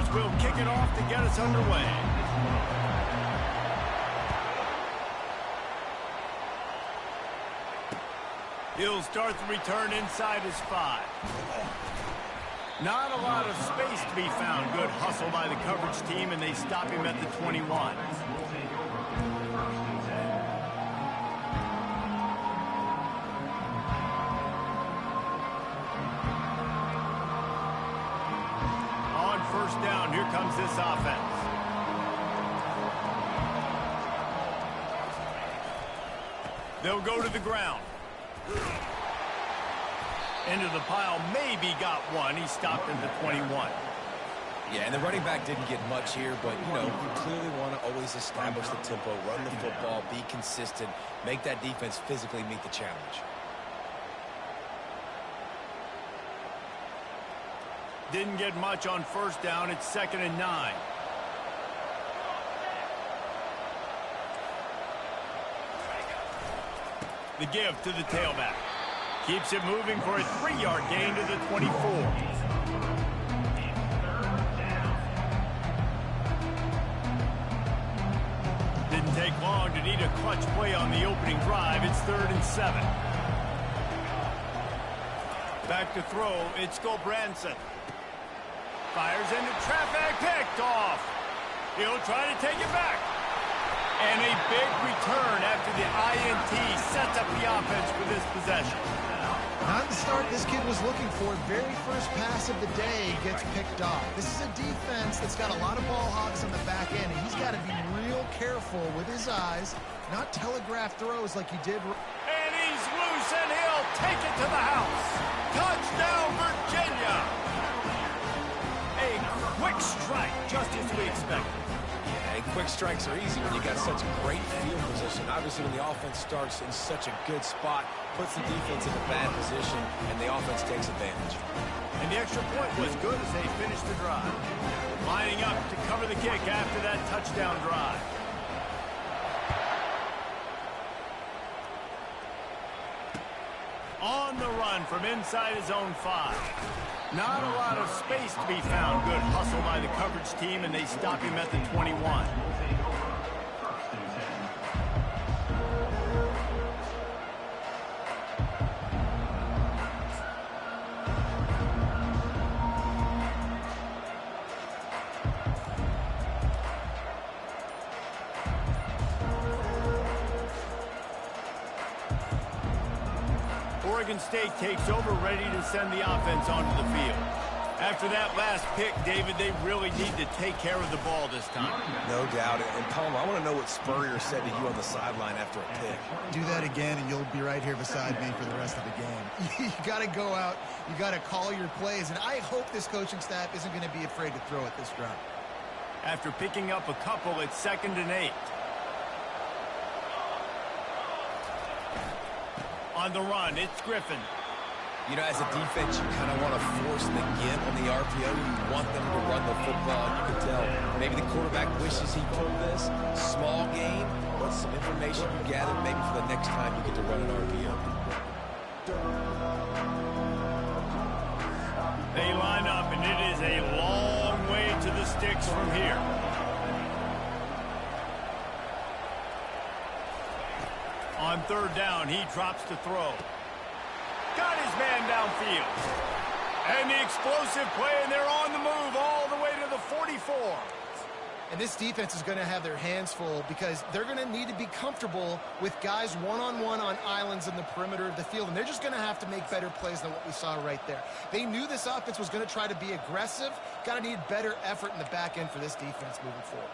Beavers will kick it off to get us underway. He'll start the return inside his 5. Not a lot of space to be found. Good hustle by the coverage team, and they stop him at the 21. On first down, here comes this offense. They'll go to the ground. Into the pile, maybe got one. He stopped at the 21. Yeah, and the running back didn't get much here, but, you know, you clearly want to always establish the tempo, run the football, be consistent, make that defense physically meet the challenge. Didn't get much on first down. It's 2nd and 9. The give to the tailback. Keeps it moving for a 3-yard gain to the 24. Didn't take long to need a clutch play on the opening drive. It's 3rd and 7. Back to throw. It's Bradysenior. Fires into traffic. Picked off. He'll try to take it back. And a big return after the INT sets up the offense for this possession. Not the start this kid was looking for. Very first pass of the day gets picked off. This is a defense that's got a lot of ball hogs on the back end, and he's got to be real careful with his eyes, not telegraph throws like he did. And he's loose, and he'll take it to the house. Touchdown, Virginia! A quick strike, just as we expected. Quick strikes are easy when you got such great field position. Obviously, when the offense starts in such a good spot, puts the defense in a bad position, and the offense takes advantage. And the extra point was good as they finished the drive. Lining up to cover the kick after that touchdown drive. On the run from inside his own 5. Not a lot of space to be found. Good hustle by the coverage team, and they stop him at the 21. Oregon State takes over, ready to send the offense onto the field. After that last pick, David, they really need to take care of the ball this time. No doubt. And Palmer, I want to know what Spurrier said to you on the sideline after a pick. Do that again, and you'll be right here beside me for the rest of the game. You got to go out. You got to call your plays, and I hope this coaching staff isn't going to be afraid to throw at this drive. After picking up a couple, it's 2nd and 8. On the run, it's Griffin. You know, as a defense, you kind of want to force the gimp on the RPO. You want them to run the football. You can tell maybe the quarterback wishes he pulled this. Small game, but some information you gather maybe for the next time you get to run an RPO. They line up, and it is a long way to the sticks from here. On 3rd down, he drops to throw. Got his man downfield. And the explosive play, and they're on the move all the way to the 44. And this defense is going to have their hands full because they're going to need to be comfortable with guys one-on-one on islands in the perimeter of the field, and they're just going to have to make better plays than what we saw right there. They knew this offense was going to try to be aggressive. Got to need better effort in the back end for this defense moving forward.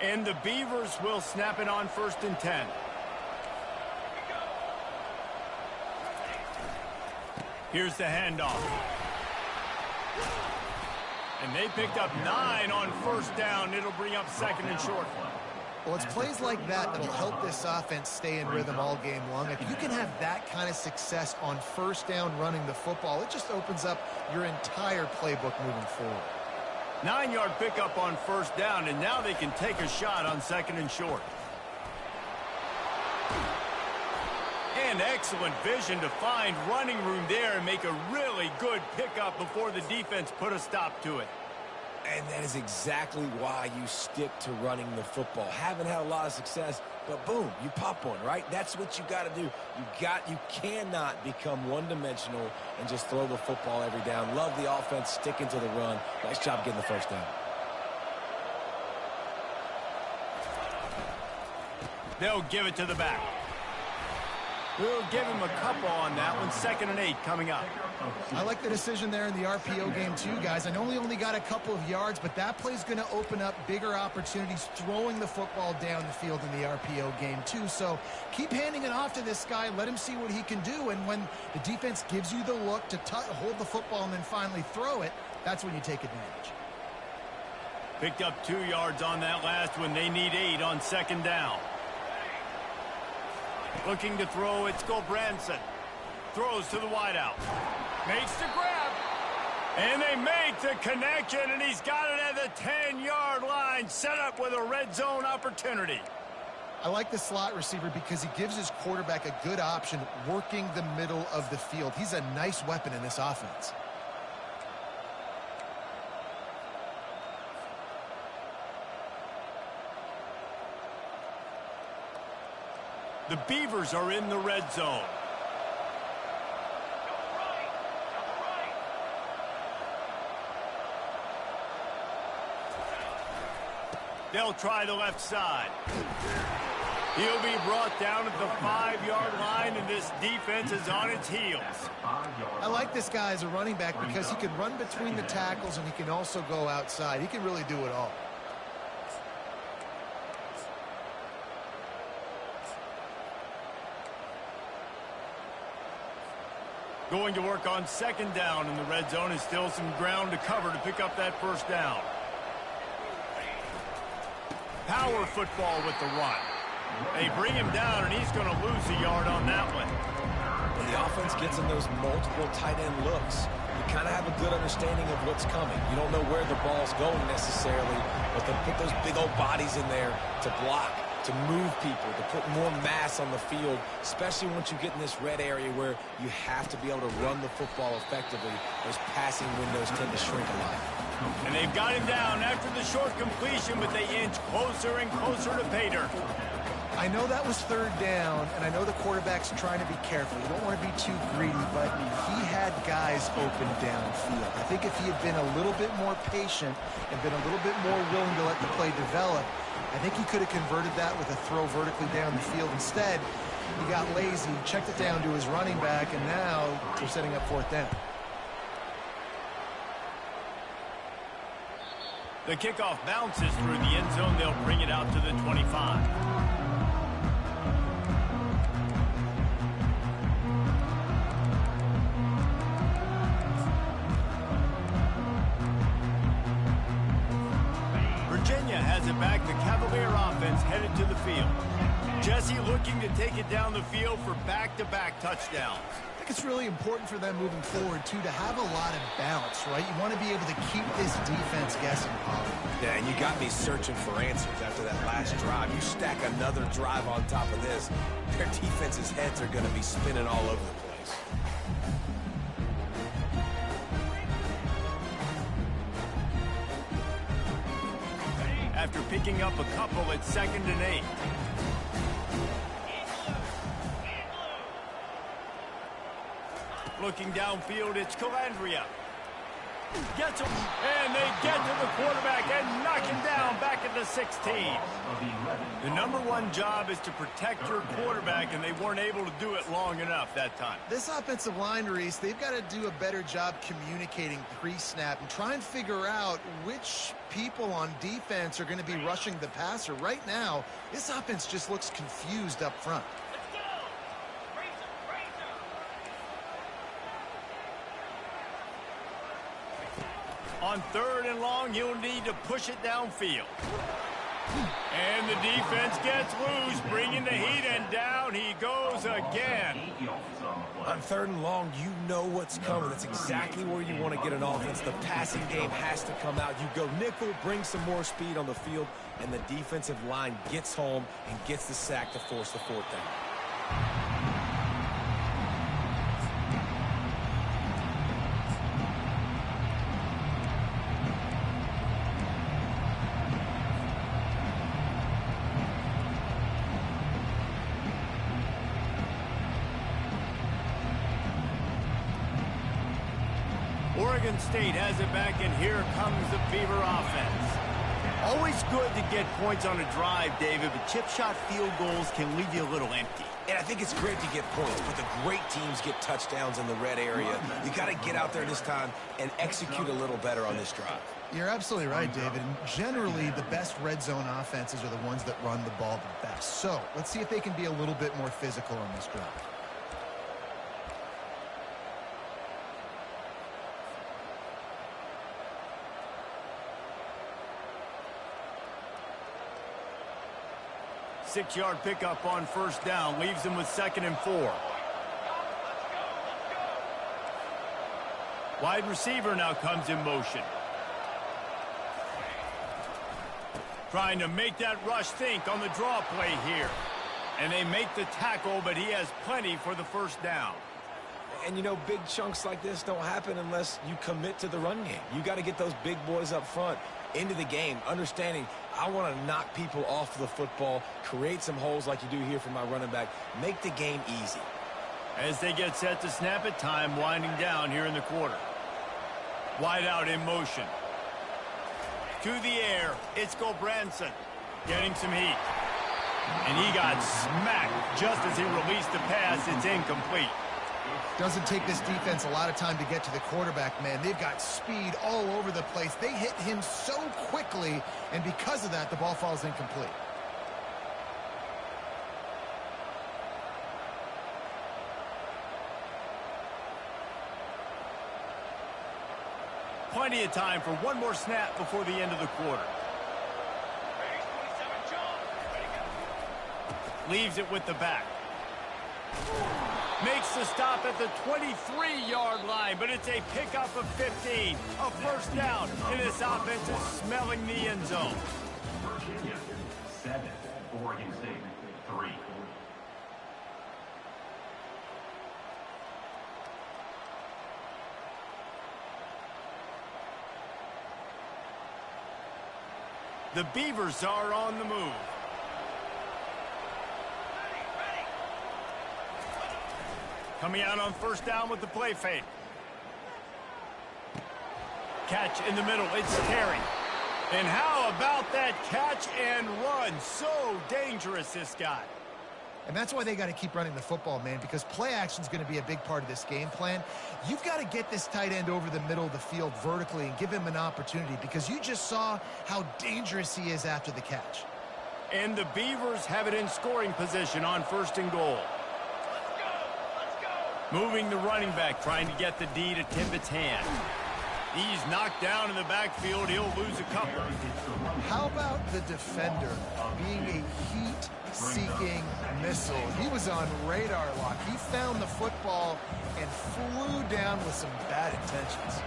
And the Beavers will snap it on 1st and 10. Here's the handoff. And they picked up 9 on 1st down. It'll bring up 2nd and short. Well, it's plays like that that'll help this offense stay in rhythm all game long. If you can have that kind of success on first down running the football, it just opens up your entire playbook moving forward. 9-yard pickup on first down, and now they can take a shot on 2nd and short. And excellent vision to find running room there and make a really good pickup before the defense put a stop to it. And that is exactly why you stick to running the football. Haven't had a lot of success, but boom, you pop one, right? That's what you got to do. You cannot become one-dimensional and just throw the football every down. Love the offense sticking to the run. Nice job getting the first down. They'll give it to the back. We'll give him a couple on that one. 2nd and 8 coming up. I like the decision there in the RPO game too, guys. I know he only got a couple of yards, but that play's going to open up bigger opportunities throwing the football down the field in the RPO game too. So keep handing it off to this guy. Let him see what he can do. And when the defense gives you the look to hold the football and then finally throw it, that's when you take advantage. Picked up 2 yards on that last one. They need 8 on 2nd down. Looking to throw, it's Bradysenior. Throws to the wideout. Makes the grab. And they make the connection, and he's got it at the 10-yard line, set up with a red zone opportunity. I like the slot receiver because he gives his quarterback a good option working the middle of the field. He's a nice weapon in this offense. The Beavers are in the red zone. They'll try the left side. He'll be brought down at the 5-yard line, and this defense is on its heels. I like this guy as a running back because he can run between the tackles and he can also go outside. He can really do it all. Going to work on 2nd down in the red zone, and still some ground to cover to pick up that first down. Power football with the run. They bring him down, and he's going to lose a yard on that one. When the offense gets in those multiple tight end looks, you kind of have a good understanding of what's coming. You don't know where the ball's going necessarily, but they'll put those big old bodies in there to block, to move people, to put more mass on the field, especially once you get in this red area where you have to be able to run the football effectively. Those passing windows tend to shrink a lot. And they've got him down after the short completion, but they inch closer and closer to pay dirt. I know that was 3rd down, and I know the quarterback's trying to be careful. You don't want to be too greedy, but he had guys open downfield. I think if he had been a little bit more patient and been a little bit more willing to let the play develop, I think he could have converted that with a throw vertically down the field. Instead, he got lazy, checked it down to his running back, and now they're setting up 4th down. The kickoff bounces through the end zone. They'll bring it out to the 25. Virginia has it back. The Cavalier offense headed to the field. Jesse looking to take it down the field for back-to-back touchdowns. I think it's really important for them moving forward, too, to have a lot of bounce, right? You want to be able to keep this defense guessing. Yeah, and you got me searching for answers after that last drive. You stack another drive on top of this, their defense's heads are going to be spinning all over the place. After picking up a couple at 2nd and 8. Looking downfield, it's Calandria. Gets him, and they get to the quarterback and knock him down back at the 16. The #1 job is to protect your quarterback, and they weren't able to do it long enough that time. This offensive line, Reese, they've got to do a better job communicating pre-snap and try and figure out which people on defense are going to be rushing the passer. Right now, this offense just looks confused up front. On 3rd and long, you'll need to push it downfield. And the defense gets loose, bringing the heat, and down he goes again. On 3rd and long, you know what's coming. That's exactly where you want to get an offense. The passing game has to come out. You go nickel, bring some more speed on the field, and the defensive line gets home and gets the sack to force the 4th down. Oregon State has it back, and here comes the Beaver offense. Always good to get points on a drive, David, but chip shot field goals can leave you a little empty. And I think it's great to get points, but the great teams get touchdowns in the red area. You got to get out there this time and execute a little better on this drive. You're absolutely right, David. And generally, the best red zone offenses are the ones that run the ball the best. So let's see if they can be a little bit more physical on this drive. Six-yard pickup on 1st down, leaves them with 2nd and 4. Wide receiver now comes in motion. Trying to make that rush think on the draw play here. And they make the tackle, but he has plenty for the 1st down. And, you know, big chunks like this don't happen unless you commit to the run game. You got to get those big boys up front into the game, understanding I want to knock people off the football, create some holes like you do here for my running back, make the game easy. As they get set to snap it, time winding down here in the quarter. Wide out in motion. To the air, it's Branson getting some heat. And he got smacked just as he released the pass. It's incomplete. Doesn't take this defense a lot of time to get to the quarterback, man. They've got speed all over the place. They hit him so quickly, and because of that, the ball falls incomplete. Plenty of time for one more snap before the end of the quarter. Leaves it with the back. Makes the stop at the 23-yard line, but it's a pickup of 15. A 1st down, and this offense is smelling the end zone. Virginia, 7. Oregon State, 3. The Beavers are on the move. Coming out on 1st down with the play fake. Catch in the middle. It's Terry. And how about that catch and run? So dangerous, this guy. And that's why they got to keep running the football, man, because play action is going to be a big part of this game plan. You've got to get this tight end over the middle of the field vertically and give him an opportunity, because you just saw how dangerous he is after the catch. And the Beavers have it in scoring position on 1st and goal. Moving the running back, trying to get the D to Tippett's hand. He's knocked down in the backfield. He'll lose a couple. How about the defender being a heat-seeking missile? He was on radar lock. He found the football and flew down with some bad intentions.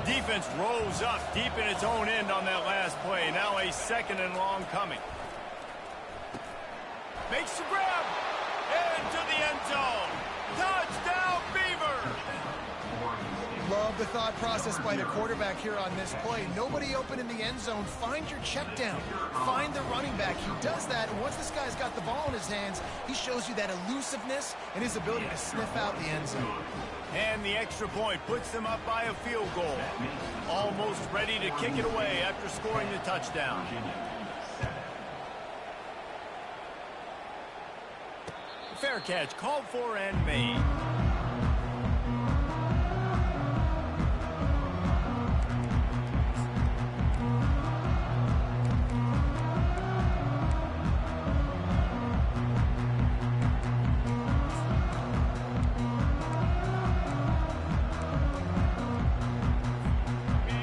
Defense rose up deep in its own end on that last play. Now a 2nd and long coming. Makes the grab. Into the end zone. Touchdown, Beavers! Love the thought process by the quarterback here on this play. Nobody open in the end zone. Find your check down. Find the running back. He does that, and once this guy's got the ball in his hands, he shows you that elusiveness and his ability to sniff out the end zone. And the extra point puts them up by a field goal. Almost ready to kick it away after scoring the touchdown. Fair catch called for and made.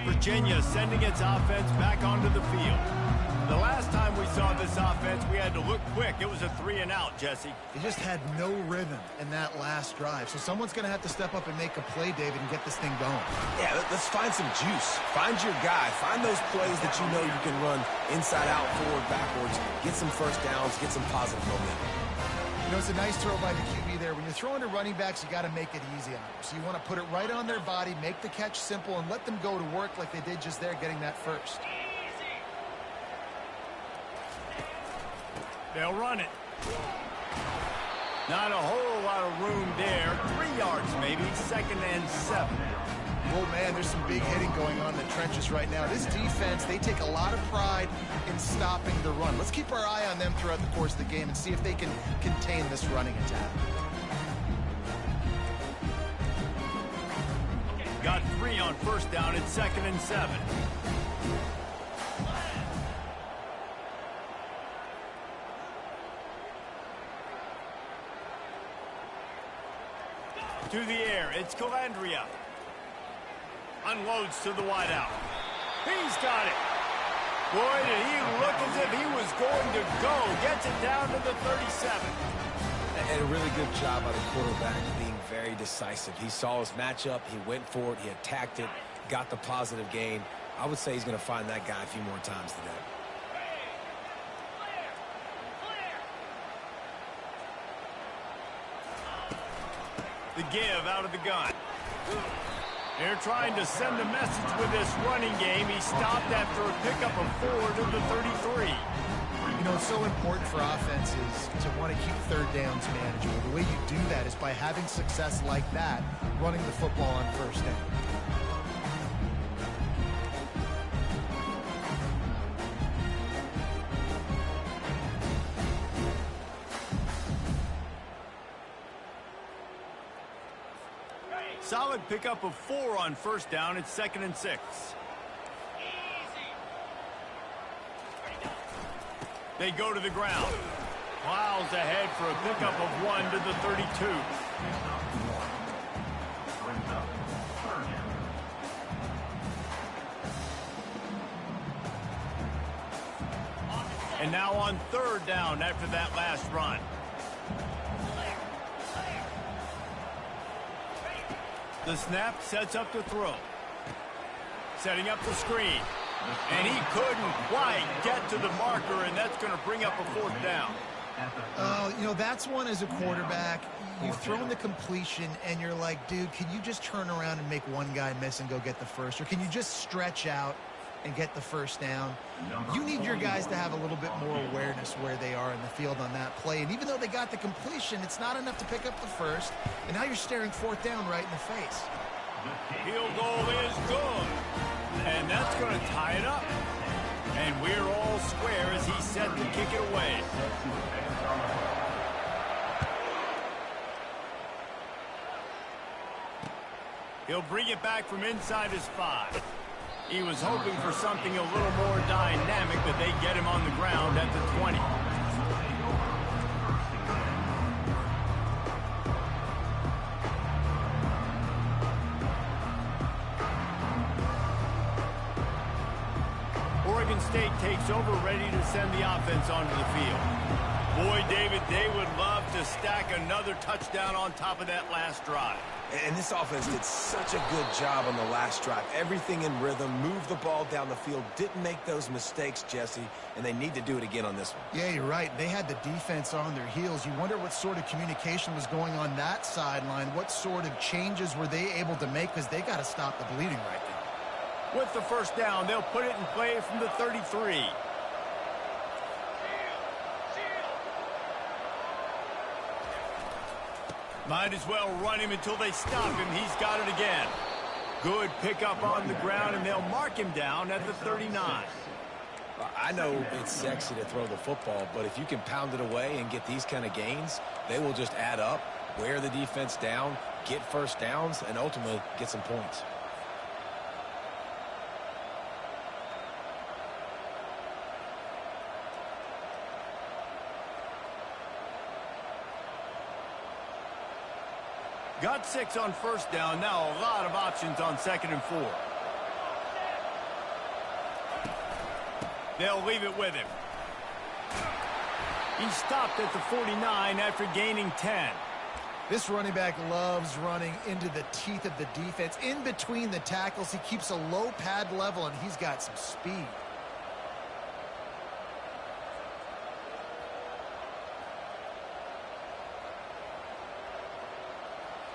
Virginia sending its offense back onto the field. The last time we we saw this offense, we had to look quick. It was a 3-and-out, Jesse. They just had no rhythm in that last drive. So someone's going to have to step up and make a play, David, and get this thing going. Yeah, let's find some juice. Find your guy. Find those plays that you know you can run inside out, forward, backwards. Get some first downs. Get some positive momentum. You know, it's a nice throw by the QB there. When you're throwing to running backs, you got to make it easy on them. So you want to put it right on their body, make the catch simple, and let them go to work like they did just there, getting that first. They'll run it. Not a whole lot of room there. 3 yards maybe, 2nd and 7. Oh, man, there's some big hitting going on in the trenches right now. This defense, they take a lot of pride in stopping the run. Let's keep our eye on them throughout the course of the game and see if they can contain this running attack. Got 3 on first down. It's 2nd and 7. To the air, it's Calandria. Unloads to the wideout. He's got it. Boy, did he look as if he was going to go. Gets it down to the 37. And a really good job by the quarterback being very decisive. He saw his matchup. He went for it. He attacked it. Got the positive gain. I would say he's going to find that guy a few more times today. The give out of the gun. They're trying to send a message with this running game. He stopped after a pickup of 4 to the 33. You know, it's so important for offenses to want to keep third downs manageable. The way you do that is by having success like that, running the football on first down. Solid pickup of 4 on first down. It's 2nd and 6. They go to the ground. Plows ahead for a pickup of 1 to the 32. And now on 3rd down after that last run. The snap sets up the throw. Setting up the screen. And he couldn't quite get to the marker, and that's going to bring up a 4th down. You know, that's one as a quarterback. You've thrown the completion, and you're like, dude, can you just turn around and make one guy miss and go get the first? Or can you just stretch out and get the first down? You need your guys to have a little bit more awareness where they are in the field on that play. And even though they got the completion, it's not enough to pick up the first. And now you're staring 4th down right in the face. Field goal is good. And that's going to tie it up. And we're all square as he's set to kick it away. He'll bring it back from inside his 5. He was hoping for something a little more dynamic, but they get him on the ground at the 20. Oregon State takes over, ready to send the offense onto the field. Boy, David, they would love to stack another touchdown on top of that last drive. And this offense did such a good job on the last drive. Everything in rhythm, moved the ball down the field, didn't make those mistakes, Jesse, and they need to do it again on this one. Yeah, you're right. They had the defense on their heels. You wonder what sort of communication was going on that sideline. What sort of changes were they able to make, because they got to stop the bleeding right now. With the first down, they'll put it in play from the 33. Might as well run him until they stop him. He's got it again. Good pickup on the ground, and they'll mark him down at the 39. I know it's sexy to throw the football, but if you can pound it away and get these kind of gains, they will just add up, wear the defense down, get first downs, and ultimately get some points. Got 6 on first down. Now a lot of options on 2nd and 4. They'll leave it with him. He stopped at the 49 after gaining 10. This running back loves running into the teeth of the defense. In between the tackles, he keeps a low pad level, and he's got some speed.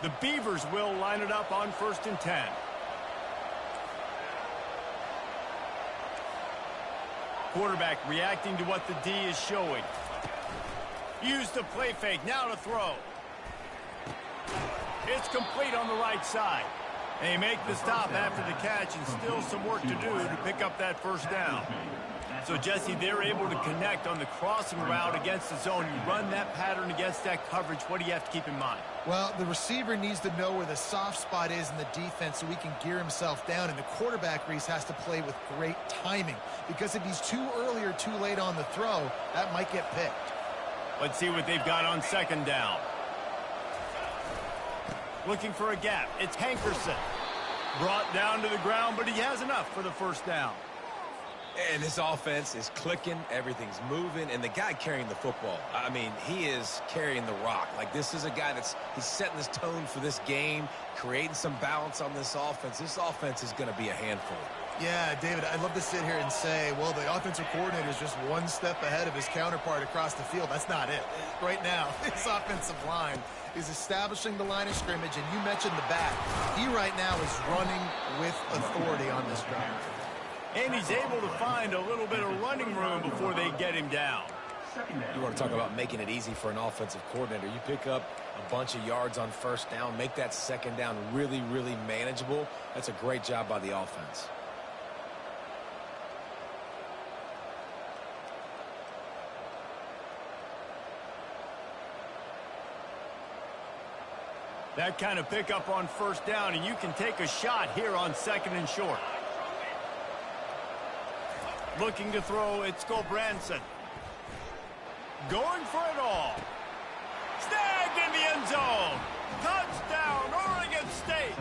The Beavers will line it up on 1st and 10. Quarterback reacting to what the D is showing. Use the play fake, now to throw. It's complete on the right side. They make the stop after the catch, and still some work to do to pick up that 1st down. So, Jesse, they're able to connect on the crossing route against the zone. You run that pattern against that coverage. What do you have to keep in mind? Well, the receiver needs to know where the soft spot is in the defense so he can gear himself down, and the quarterback, Reese, has to play with great timing, because if he's too early or too late on the throw, that might get picked. Let's see what they've got on 2nd down. Looking for a gap. It's Hankerson. Brought down to the ground, but he has enough for the 1st down. And this offense is clicking, everything's moving, and the guy carrying the football, I mean, he is carrying the rock. Like, this is a guy he's setting this tone for this game, creating some balance on this offense. This offense is going to be a handful. Yeah, David, I'd love to sit here and say, well, the offensive coordinator is just one step ahead of his counterpart across the field. That's not it. Right now, his offensive line is establishing the line of scrimmage, and you mentioned the back. He right now is running with authority on this drive. And he's able to find a little bit of running room before they get him down. You want to talk about making it easy for an offensive coordinator. You pick up a bunch of yards on 1st down, make that 2nd down really, really manageable. That's a great job by the offense. That kind of pickup on 1st down, and you can take a shot here on 2nd and short. Looking to throw, it's Branson. Going for it all. Snagged in the end zone. Touchdown, Oregon State.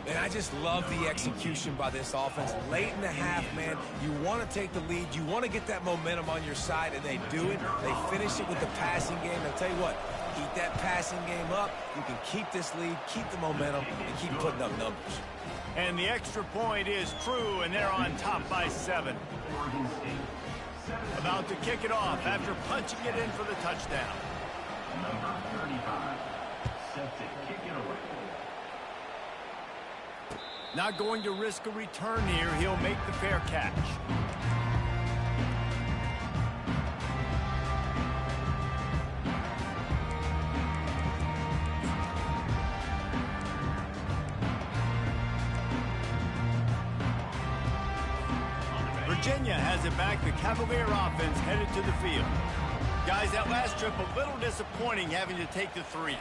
And I just love the execution by this offense. Late in the half, man, you want to take the lead. You want to get that momentum on your side, and they do it. They finish it with the passing game. I'll tell you what, keep that passing game up. You can keep this lead, keep the momentum, and keep putting up numbers. And the extra point is true, and they're on top by 7. About to kick it off after punching it in for the touchdown. Number 35, set to kick it away. Not going to risk a return here. He'll make the fair catch. Virginia has it back. The Cavalier offense headed to the field. Guys, that last trip a little disappointing having to take the 3.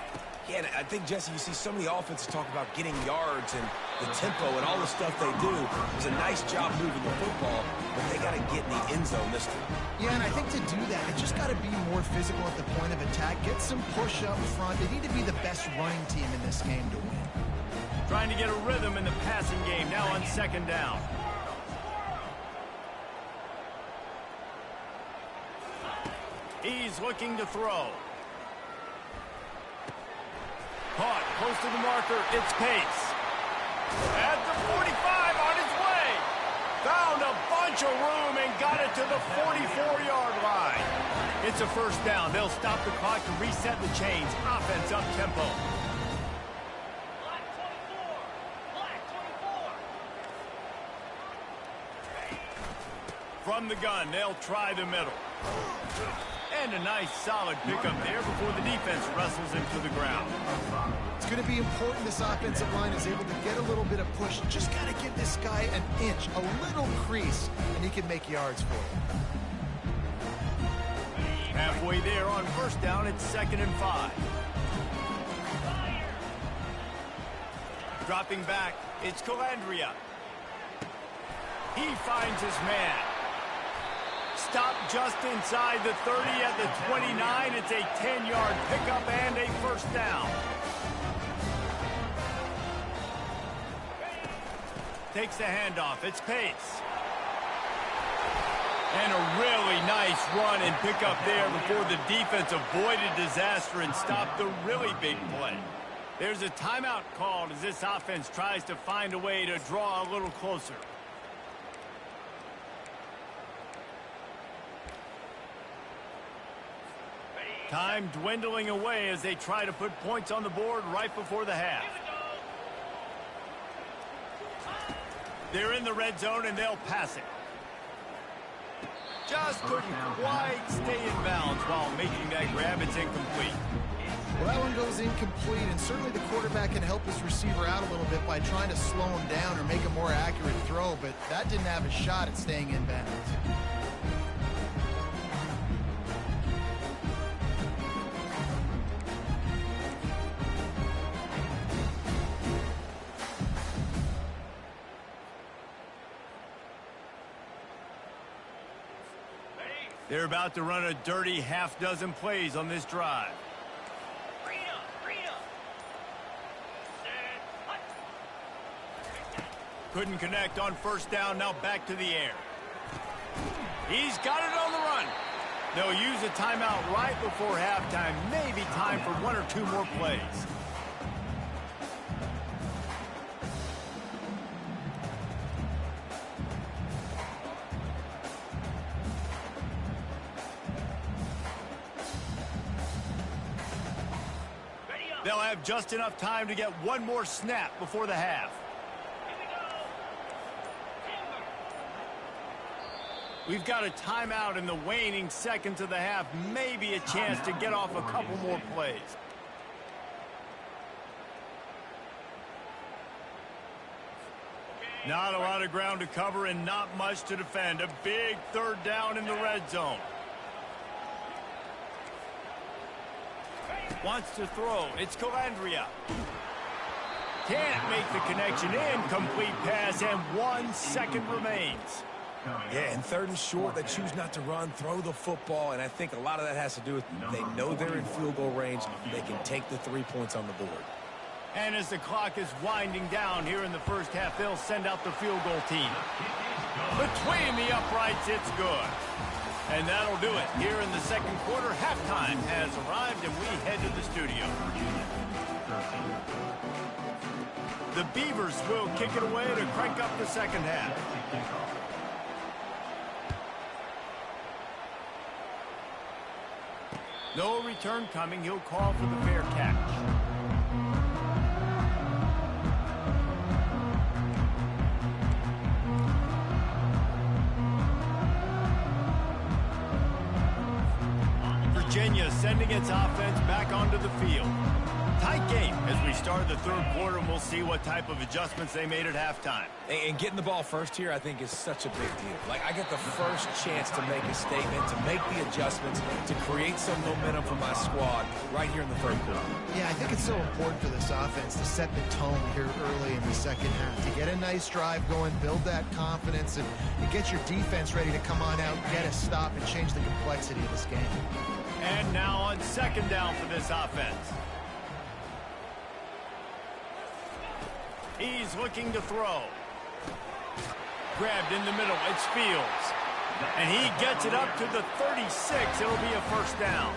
Yeah, and I think, Jesse, you see so many offenses talk about getting yards and the tempo and all the stuff they do. It was a nice job moving the football, but they got to get in the end zone this time. Yeah, and I think to do that, it just got to be more physical at the point of attack. Get some push up front. They need to be the best running team in this game to win. Trying to get a rhythm in the passing game now on 2nd down. He's looking to throw. Caught close to the marker. It's Pace. At the 45 on his way. Found a bunch of room and got it to the 44-yard line. It's a 1st down. They'll stop the clock to reset the chains. Offense up tempo. From the gun, they'll try the middle. And a nice solid pickup there before the defense wrestles him to the ground. It's going to be important this offensive line is able to get a little bit of push. Just got to give this guy an inch, a little crease, and he can make yards for it. Halfway there on 1st down, it's 2nd and 5. Dropping back, it's Calandria. He finds his man. Stop just inside the 30 at the 29. It's a 10-yard pickup and a 1st down. Takes the handoff. It's Pace. And a really nice run and pick up there before the defense avoided disaster and stopped the really big play. There's a timeout called as this offense tries to find a way to draw a little closer. Time dwindling away as they try to put points on the board right before the half. They're in the red zone and they'll pass it. Just couldn't quite stay in bounds while making that grab. It's incomplete. Well, that one goes incomplete, and certainly the quarterback can help his receiver out a little bit by trying to slow him down or make a more accurate throw, but that didn't have a shot at staying in bounds. They're about to run a dirty half-dozen plays on this drive. Couldn't connect on first down, now back to the air. He's got it on the run. They'll use a timeout right before halftime, maybe time for one or two more plays. They'll have just enough time to get one more snap before the half. We've got a timeout in the waning seconds of the half. Maybe a chance to get off a couple more plays. Not a lot of ground to cover and not much to defend. A big third down in the red zone. Wants to throw. It's Calandria. Can't make the connection. Incomplete pass, and 1 second remains. Yeah, and third and short, they choose not to run, throw the football, and I think a lot of that has to do with they know they're in field goal range. They can take the 3 points on the board. And as the clock is winding down here in the first half, they'll send out the field goal team. Between the uprights, it's good. And that'll do it here in the second quarter. Halftime has arrived, and we head to the studio. The Beavers will kick it away to crank up the second half. No return coming. He'll call for the fair catch. Virginia sending its offense back onto the field. Tight game as we start the third quarter, and we'll see what type of adjustments they made at halftime. And getting the ball first here, I think, is such a big deal. Like, I get the first chance to make a statement, to make the adjustments, to create some momentum for my squad right here in the third quarter. Yeah, I think it's so important for this offense to set the tone here early in the second half, to get a nice drive going, build that confidence, and get your defense ready to come on out, get a stop, and change the complexity of this game. And now on second down for this offense. He's looking to throw. Grabbed in the middle. It's Fields. And he gets it up to the 36. It'll be a first down.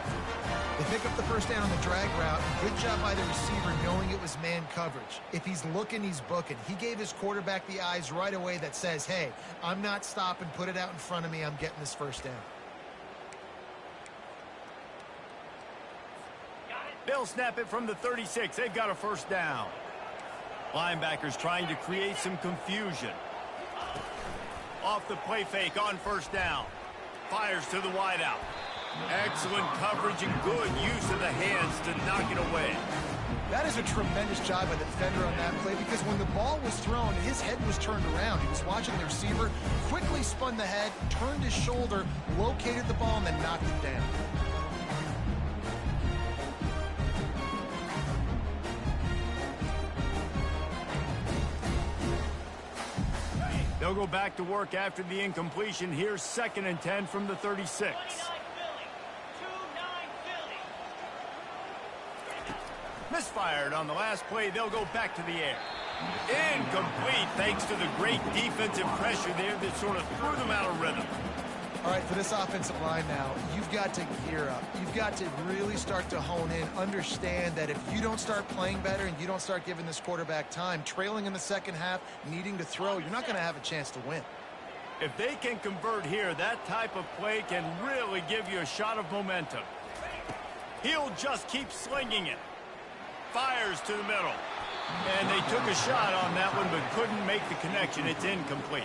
They pick up the first down on the drag route. Good job by the receiver knowing it was man coverage. If he's looking, he's booking. He gave his quarterback the eyes right away that says, hey, I'm not stopping. Put it out in front of me. I'm getting this first down. They'll snap it from the 36. They've got a first down. Linebackers trying to create some confusion. Off the play fake on first down. Fires to the wideout. Excellent coverage and good use of the hands to knock it away. That is a tremendous job by the defender on that play, because when the ball was thrown, his head was turned around. He was watching the receiver, quickly spun the head, turned his shoulder, located the ball, and then knocked it down. They'll go back to work after the incompletion. Here's 2nd and 10 from the 36. Misfired on the last play. They'll go back to the air. Incomplete thanks to the great defensive pressure there that sort of threw them out of rhythm. All right, for this offensive line now, you've got to gear up. You've got to really start to hone in, understand that if you don't start playing better and you don't start giving this quarterback time, trailing in the second half, needing to throw, you're not going to have a chance to win. If they can convert here, that type of play can really give you a shot of momentum. He'll just keep slinging it. Fires to the middle. And they took a shot on that one, but couldn't make the connection. It's incomplete.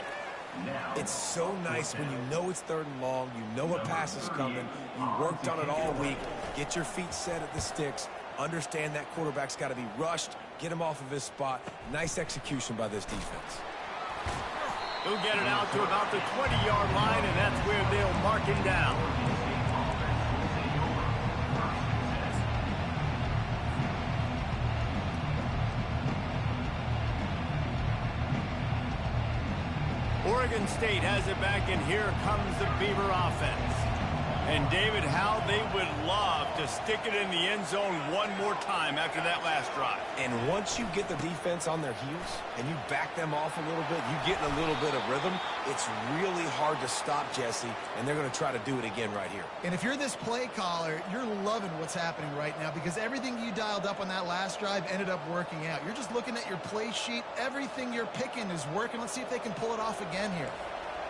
It's so nice when you know it's 3rd and long, you know a pass is coming, you worked on it all week, get your feet set at the sticks, understand that quarterback's got to be rushed, get him off of his spot. Nice execution by this defense. He'll get it out to about the 20-yard line, and that's where they'll mark him down. Oregon State has it back, and here comes the Beaver offense. And, David, how they would love to stick it in the end zone one more time after that last drive. And once you get the defense on their heels and you back them off a little bit, you get in a little bit of rhythm, it's really hard to stop, Jesse, and they're going to try to do it again right here. And if you're this play caller, you're loving what's happening right now because everything you dialed up on that last drive ended up working out. You're just looking at your play sheet. Everything you're picking is working. Let's see if they can pull it off again here.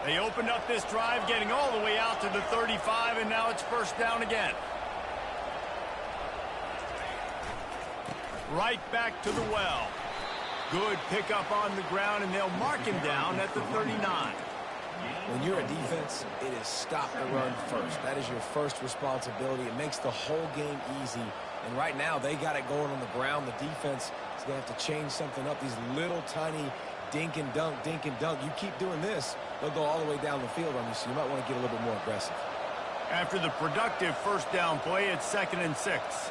They opened up this drive, getting all the way out to the 35, and now it's 1st down again. Right back to the well. Good pickup on the ground, and they'll mark him down at the 39. When you're a defense, it is stop the run first. That is your first responsibility. It makes the whole game easy. And right now, they got it going on the ground. The defense is going to have to change something up. These little tiny dink and dunk, dink and dunk. You keep doing this, they'll go all the way down the field on you, so you might want to get a little bit more aggressive. After the productive 1st down play, it's 2nd and 6.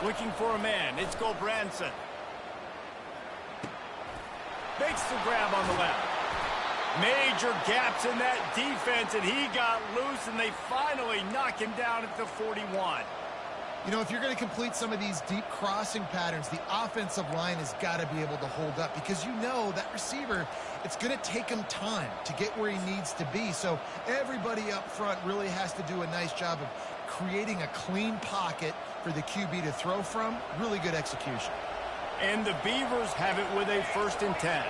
Looking for a man. It's Branson. Makes the grab on the left. Major gaps in that defense, and he got loose, and they finally knock him down at the 41. You know, if you're going to complete some of these deep crossing patterns, the offensive line has got to be able to hold up because you know that receiver, it's going to take him time to get where he needs to be. So everybody up front really has to do a nice job of creating a clean pocket for the QB to throw from. Really good execution. And the Beavers have it with a 1st and 10.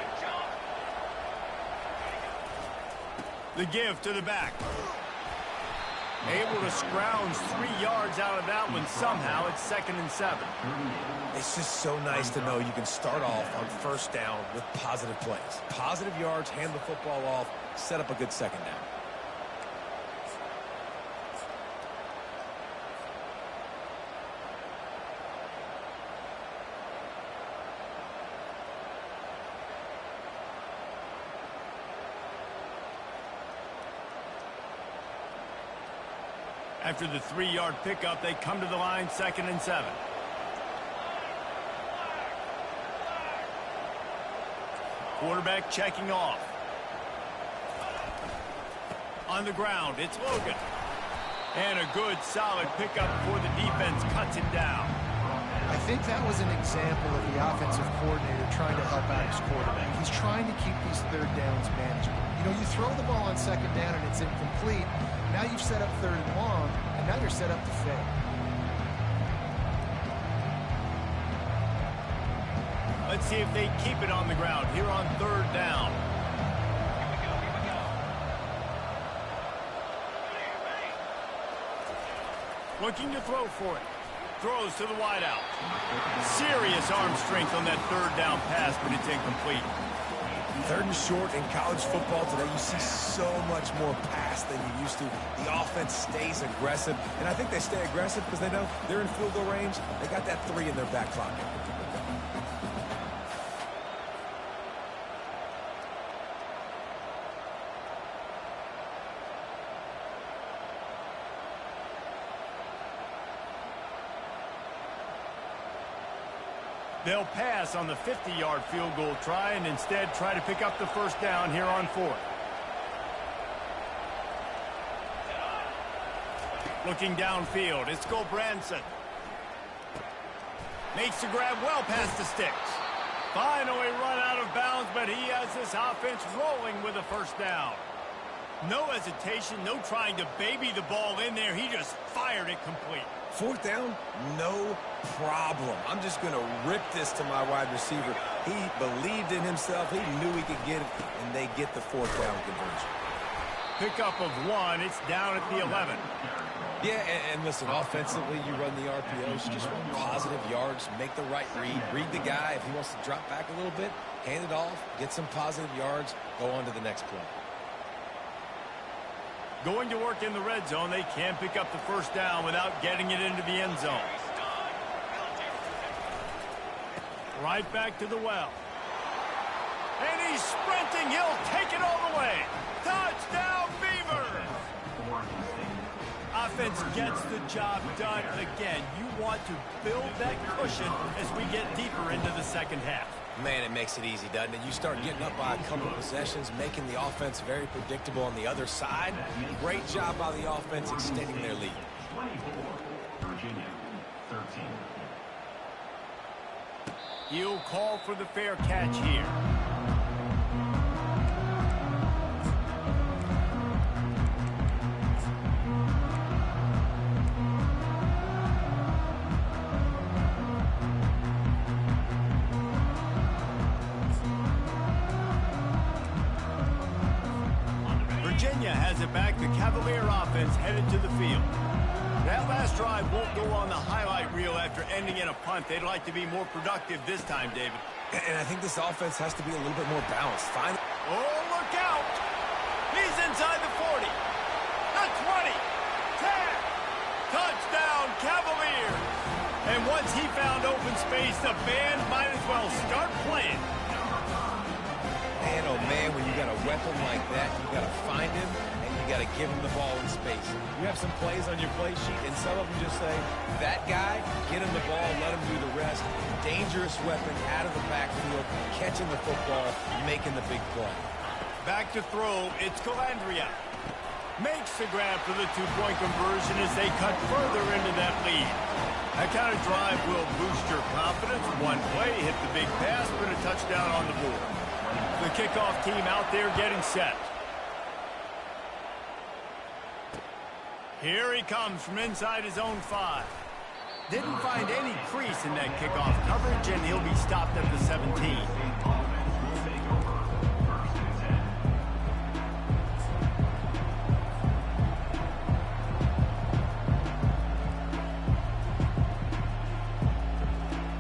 The give to the back. Able to scrounge 3 yards out of that one somehow. It's 2nd and 7. It's just so nice to know you can start off on 1st down with positive plays. Positive yards, hand the football off, set up a good 2nd down. After the 3-yard pickup, they come to the line, 2nd and 7. Quarterback checking off. On the ground, it's Logan. And a good, solid pickup before the defense cuts him down. I think that was an example of the offensive coordinator trying to help out his quarterback. He's trying to keep these 3rd downs manageable. You know, you throw the ball on 2nd down and it's incomplete. Now you've set up 3rd and long, and now you're set up to fail. Let's see if they keep it on the ground here on 3rd down. Looking to throw for it. Throws to the wideout. Serious arm strength on that 3rd down pass, but it's incomplete. 3rd and short in college football today, you see so much more pass than you used to. The offense stays aggressive, and I think they stay aggressive because they know they're in field goal range. They got that 3 in their back pocket. They'll pass on the 50-yard field goal try and instead try to pick up the 1st down here on 4th. Looking downfield, it's Branson. Makes the grab well past the sticks. Finally run out of bounds, but he has this offense rolling with a first down. No hesitation, no trying to baby the ball in there. He just fired it complete. Fourth down, no problem. I'm just going to rip this to my wide receiver. He believed in himself. He knew he could get it, and they get the fourth down conversion. Pickup of 1. It's down at the 11. Yeah, and listen, offensively, you run the RPOs. You just want positive yards, make the right read the guy. If he wants to drop back a little bit, hand it off, get some positive yards, go on to the next play. Going to work in the red zone. They can't pick up the first down without getting it into the end zone. Right back to the well. And he's sprinting. He'll take it all the way. Touchdown, Beavers! Offense gets the job done. Again, you want to build that cushion as we get deeper into the second half. Man, it makes it easy, doesn't it? You start getting up by a couple of possessions, making the offense very predictable on the other side. Great job by the offense extending their lead. 24, Virginia, 13. He'll call for the fair catch here. Virginia has it back. The Cavalier offense headed to the field. That last drive won't go on the highlight reel after ending in a punt. They'd like to be more productive this time, David. And I think this offense has to be a little bit more balanced. Oh, look out! He's inside the 40. The 20. 10. Touchdown, Cavaliers. And once he found open space, the band might as well start playing. Man, oh man, when you got a weapon like that, you got to find him, and you got to give him the ball in space. You have some plays on your play sheet, and some of them just say, that guy, get him the ball, let him do the rest. Dangerous weapon out of the backfield, catching the football, making the big play. Back to throw, it's Calandria. Makes the grab for the two-point conversion as they cut further into that lead. That kind of drive will boost your confidence. One play, hit the big pass, put a touchdown on the board. The kickoff team out there getting set. Here he comes from inside his own 5. Didn't find any crease in that kickoff coverage, and he'll be stopped at the 17.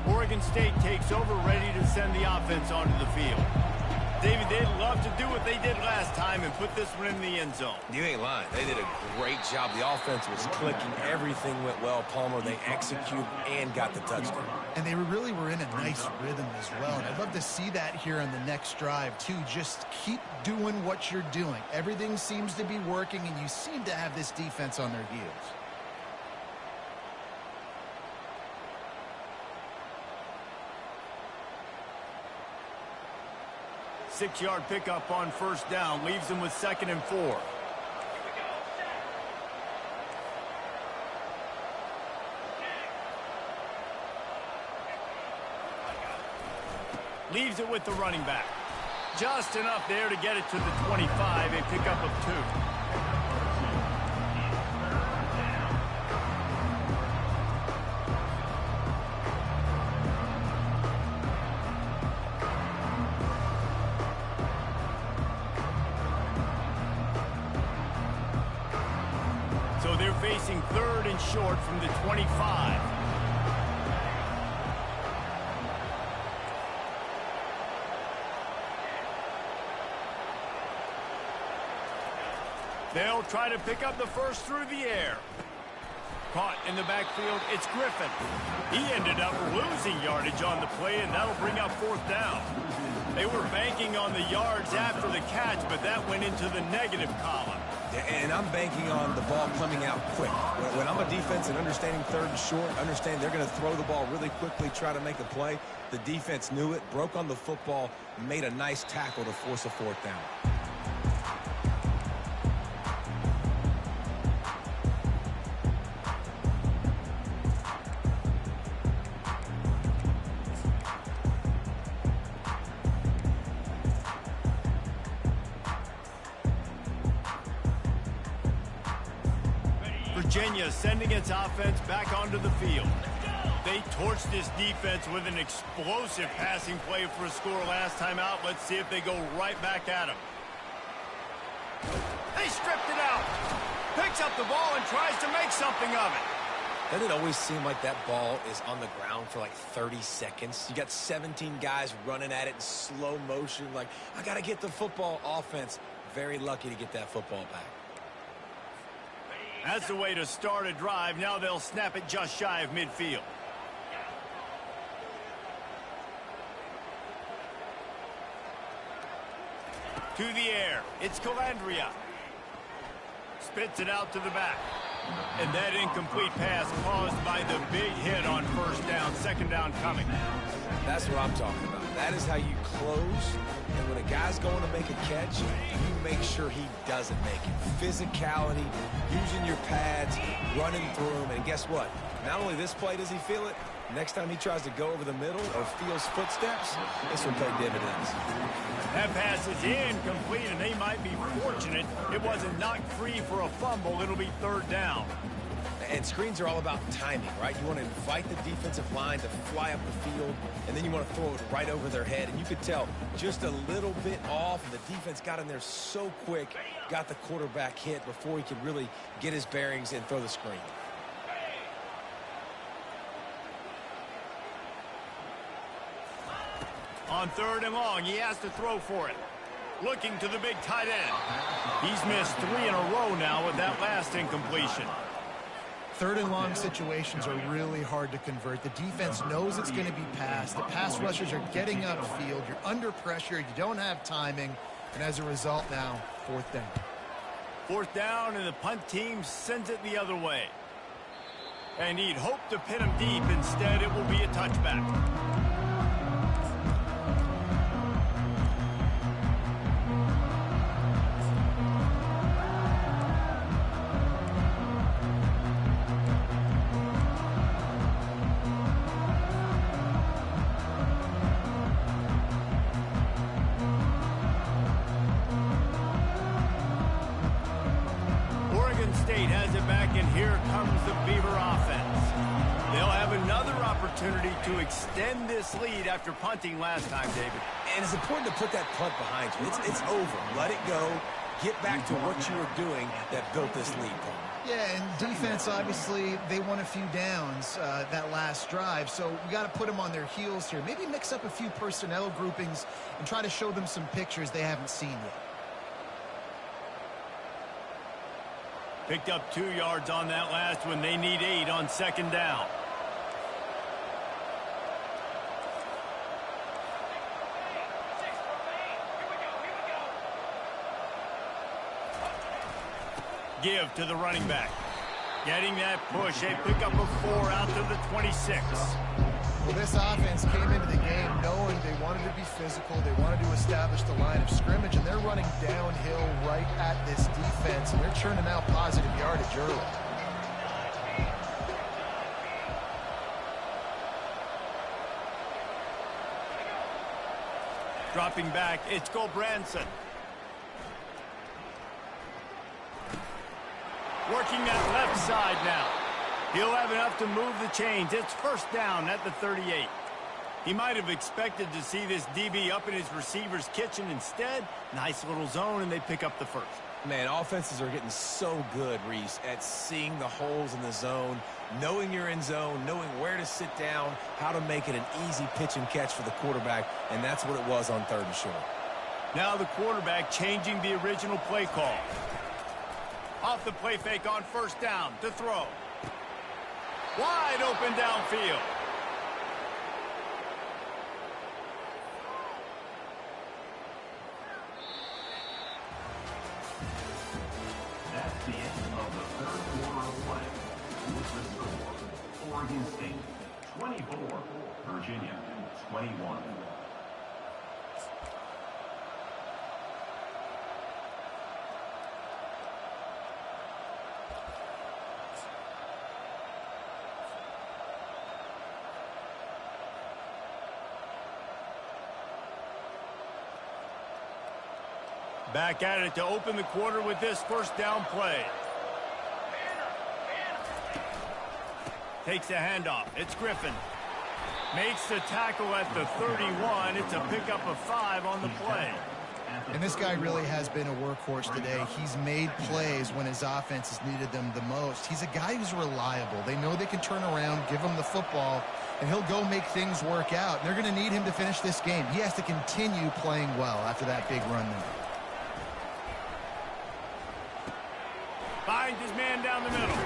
Oregon State takes over, ready to send the offense onto the field. David, they'd love to do what they did last time and put this one in the end zone. You ain't lying. They did a great job. The offense was clicking. Everything went well. Palmer, they executed and got the touchdown. And they really were in a nice rhythm as well. And I'd love to see that here on the next drive, too. Just keep doing what you're doing. Everything seems to be working, and you seem to have this defense on their heels. Six-yard pickup on first down. Leaves them with 2nd and 4. Leaves it with the running back. Just enough there to get it to the 25. A pickup of 2. So they're facing 3rd and short from the 25. They'll try to pick up the first through the air. Caught in the backfield, it's Griffin. He ended up losing yardage on the play, and that'll bring up 4th down. They were banking on the yards after the catch, but that went into the negative column. And I'm banking on the ball coming out quick. When I'm a defense and understanding 3rd and short, understand they're going to throw the ball really quickly, try to make a play. The defense knew it, broke on the football, made a nice tackle to force a 4th down. Virginia sending its offense back onto the field. They torched this defense with an explosive passing play for a score last time out. Let's see if they go right back at him. They stripped it out. Picks up the ball and tries to make something of it. Doesn't it always seem like that ball is on the ground for like 30 seconds? You got 17 guys running at it in slow motion. Like, I got to get the football. Offense, very lucky to get that football back. That's the way to start a drive. Now they'll snap it just shy of midfield. To the air. It's Calandria. Spits it out to the back. And that incomplete pass caused by the big hit on first down. Second down coming. That's what I'm talking about. That is how you close. And when a guy's going to make a catch, you make sure he doesn't make it. Physicality, using your pads, running through them. And guess what? Not only this play does he feel it, next time he tries to go over the middle or feels footsteps, this will pay dividends. That pass is incomplete, and they might be fortunate it wasn't knocked free for a fumble. It'll be third down. And screens are all about timing, right? You want to invite the defensive line to fly up the field, and then you want to throw it right over their head. And you could tell just a little bit off, and the defense got in there so quick, got the quarterback hit before he could really get his bearings and throw the screen. On third and long, he has to throw for it. Looking to the big tight end. He's missed 3 in a row now with that last incompletion. Third and long situations are really hard to convert. The defense knows it's going to be passed. The pass rushers are getting upfield. You're under pressure. You don't have timing. And as a result now, fourth down. Fourth down, and the punt team sends it the other way. And he'd hope to pin him deep. Instead, it will be a touchback. Has it back, and here comes the Beaver offense. They'll have another opportunity to extend this lead after punting last time, David. And it's important to put that punt behind you. It's over. Let it go. Get back to what you were doing that built this lead. Yeah, and defense, obviously, they won a few downs that last drive, so we got to put them on their heels here. Maybe mix up a few personnel groupings and try to show them some pictures they haven't seen yet. Picked up 2 yards on that last one. They need 8 on second down. Give to the running back. Getting that push. They pick up a 4 out to the 26. Well, this offense came into the game knowing they wanted to be physical. They wanted to establish the line of scrimmage, and they're running downhill right at this defense, and they're churning out positive yardage early. Dropping back, it's Branson. Working that left side now. He'll have enough to move the chains. It's first down at the 38. He might have expected to see this DB up in his receiver's kitchen. Instead, nice little zone, and they pick up the first. Man, offenses are getting so good, Reese, at seeing the holes in the zone, knowing you're in zone, knowing where to sit down, how to make it an easy pitch and catch for the quarterback, and that's what it was on third and short. Now the quarterback changing the original play call. Off the play fake on first down to throw. Wide open downfield. That's the end of the third quarter of play. With the score, Oregon State 24, Virginia 21. Back at it to open the quarter with this first down play. Takes the handoff. It's Griffin. Makes the tackle at the 31. It's a pickup of 5 on the play. And this guy really has been a workhorse today. He's made plays when his offense has needed them the most. He's a guy who's reliable. They know they can turn around, give him the football, and he'll go make things work out. And they're going to need him to finish this game. He has to continue playing well after that big run there. Finds his man down the middle.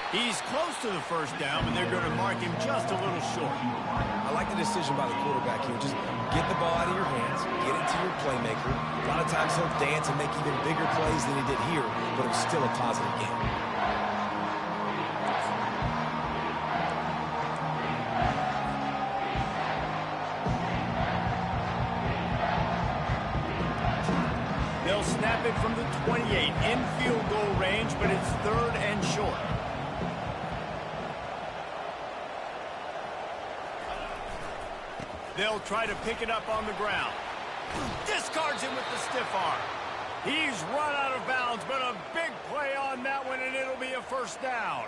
He's close to the first down, but they're going to mark him just a little short. I like the decision by the quarterback here. Just get the ball out of your hands, get it to your playmaker. A lot of times he'll dance and make even bigger plays than he did here, but it was still a positive game. They'll snap it from the 28 in field goal range, but it's 3rd and short. They'll try to pick it up on the ground. Discards him with the stiff arm. He's run out of bounds, but a big play on that one, and it'll be a first down.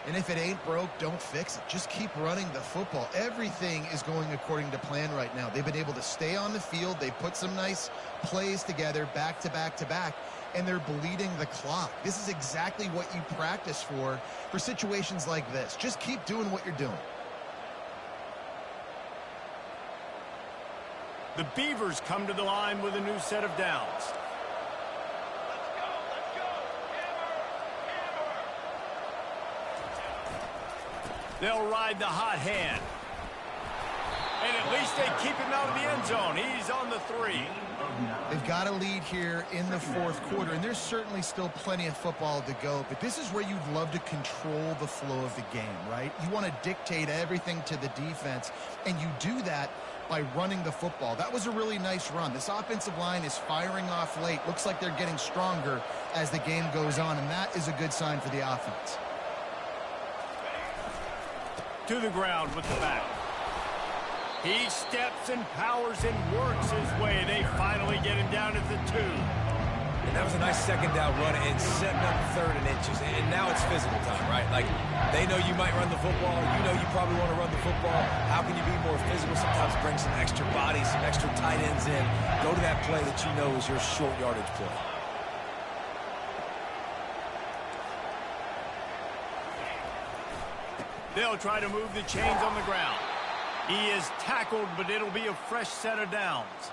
And if it ain't broke, don't fix it. Just keep running the football. Everything is going according to plan right now. They've been able to stay on the field. They put some nice plays together back to back to back, and they're bleeding the clock. This is exactly what you practice for situations like this. Just keep doing what you're doing. The Beavers come to the line with a new set of downs. They'll ride the hot hand. And at least they keep him out of the end zone. He's on the 3. They've got a lead here in the 4th quarter, and there's certainly still plenty of football to go, but this is where you'd love to control the flow of the game, right? You want to dictate everything to the defense, and you do that by running the football. That was a really nice run. This offensive line is firing off late. Looks like they're getting stronger as the game goes on, and that is a good sign for the offense. To the ground with the back. He steps and powers and works his way. They finally get him down at the 2. And that was a nice second down run and setting up 3rd and inches. And now it's physical time, right? Like, they know you might run the football. You know you probably want to run the football. How can you be more physical? Sometimes bring some extra bodies, some extra tight ends in. Go to that play that you know is your short yardage play. They'll try to move the chains on the ground. He is tackled, but it'll be a fresh set of downs.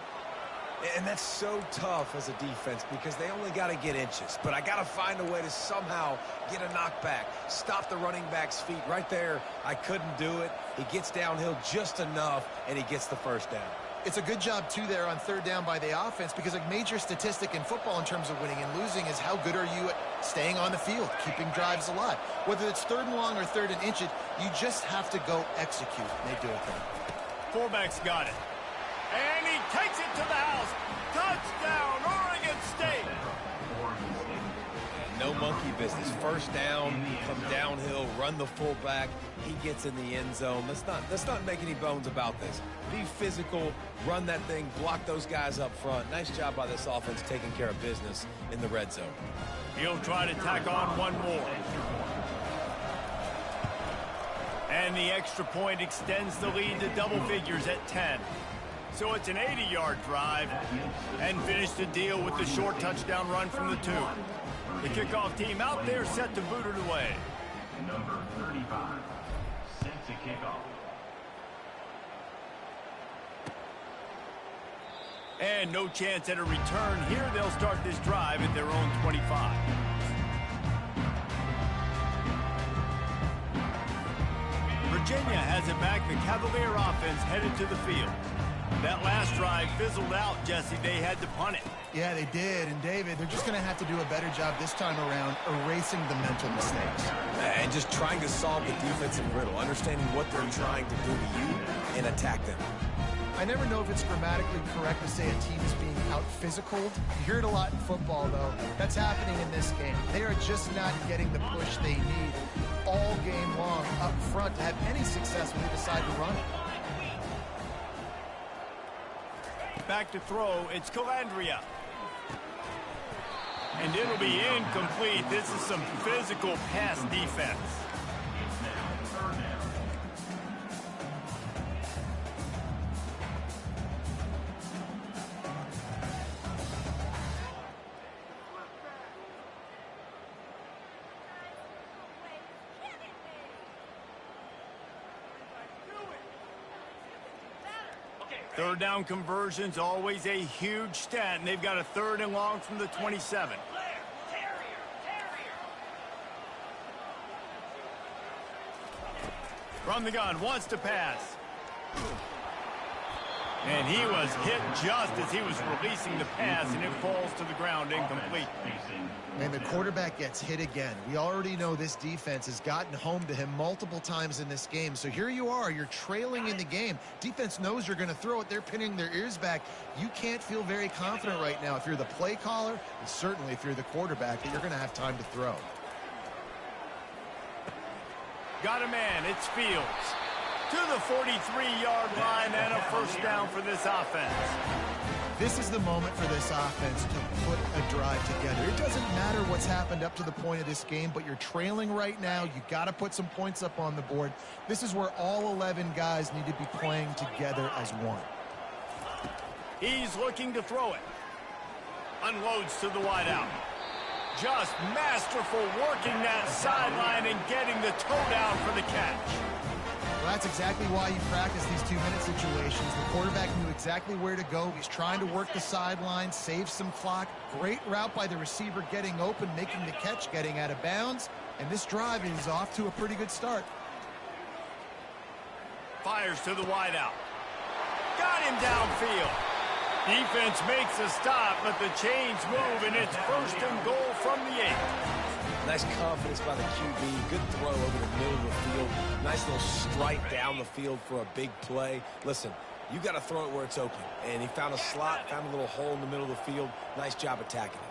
And that's so tough as a defense because they only got to get inches. But I got to find a way to somehow get a knockback, stop the running back's feet right there. I couldn't do it. He gets downhill just enough, and he gets the first down. It's a good job, too, there on 3rd down by the offense because a major statistic in football in terms of winning and losing is how good are you at staying on the field, keeping drives alive. Whether it's 3rd and long or 3rd and inches, you just have to go execute. And they do it then. Fullback's got it. And he takes it to the house. Touchdown, Oregon State. No monkey business. First down, come downhill, run the fullback. He gets in the end zone. Let's not make any bones about this. Be physical, run that thing, block those guys up front. Nice job by this offense taking care of business in the red zone. He'll try to tack on one more. And the extra point extends the lead to double figures at 10. So it's an 80-yard drive and finish the deal with the short touchdown run from the 2. The kickoff team out there set to boot it away. Number 35, set to kick off. And no chance at a return here. They'll start this drive at their own 25. Virginia has it back. The Cavalier offense headed to the field. That last drive fizzled out, Jesse. They had to punt it. Yeah, they did. And, David, they're just going to have to do a better job this time around erasing the mental mistakes. And just trying to solve the defensive riddle, understanding what they're trying to do to you and attack them. I never know if it's grammatically correct to say a team is being out-physicaled. You hear it a lot in football, though. That's happening in this game. They are just not getting the push they need all game long up front to have any success when they decide to run it. Back to throw, it's Calandria. And it'll be incomplete. This is some physical pass defense. Third down. Third down conversion's always a huge stat, and they've got a 3rd and long from the 27. From the gun, wants to pass. And he was hit just as he was releasing the pass, and it falls to the ground incomplete. And the quarterback gets hit again. We already know this defense has gotten home to him multiple times in this game. So here you are, you're trailing in the game. Defense knows you're going to throw it. They're pinning their ears back. You can't feel very confident right now if you're the play caller, and certainly if you're the quarterback, that you're going to have time to throw. Got a man, it's Fields. To the 43-yard line and a 1st down for this offense. This is the moment for this offense to put a drive together. It doesn't matter what's happened up to the point of this game, but you're trailing right now. You got to put some points up on the board. This is where all 11 guys need to be playing together as one. He's looking to throw it. Unloads to the wideout. Just masterful working that sideline and getting the toe down for the catch. Well, that's exactly why you practice these 2-minute situations. The quarterback knew exactly where to go. He's trying to work the sideline, save some clock. Great route by the receiver getting open, making the catch, getting out of bounds. And this drive is off to a pretty good start. Fires to the wideout. Got him downfield. Defense makes a stop, but the chains move, and it's 1st and goal from the 8. Nice confidence by the QB. Good throw over the middle of the field. Nice little strike down the field for a big play. Listen, you got to throw it where it's open. And he found a slot, found a little hole in the middle of the field. Nice job attacking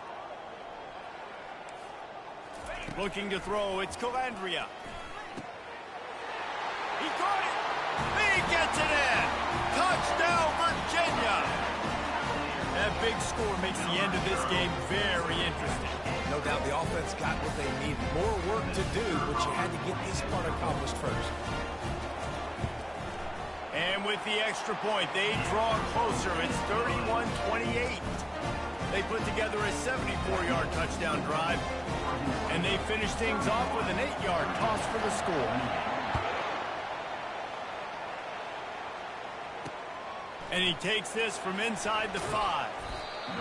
it. Looking to throw, it's Calandria. He caught it. He gets it in. Touchdown, Virginia. That big score makes the end of this game very interesting. No doubt the offense got what they needed. More work to do, but you had to get this part accomplished first. And with the extra point, they draw closer. It's 31-28. They put together a 74-yard touchdown drive, and they finish things off with an 8-yard toss for the score. And he takes this from inside the 5.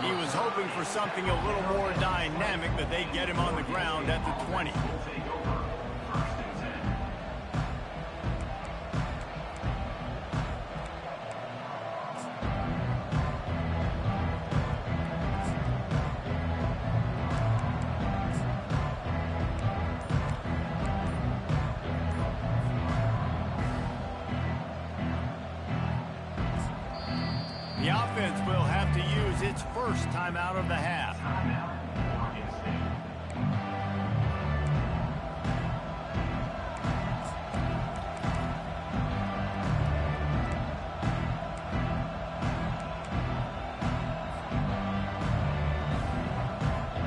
He was hoping for something a little more dynamic, but they get him on the ground at the 20. The offense will have to use its first timeout of the half.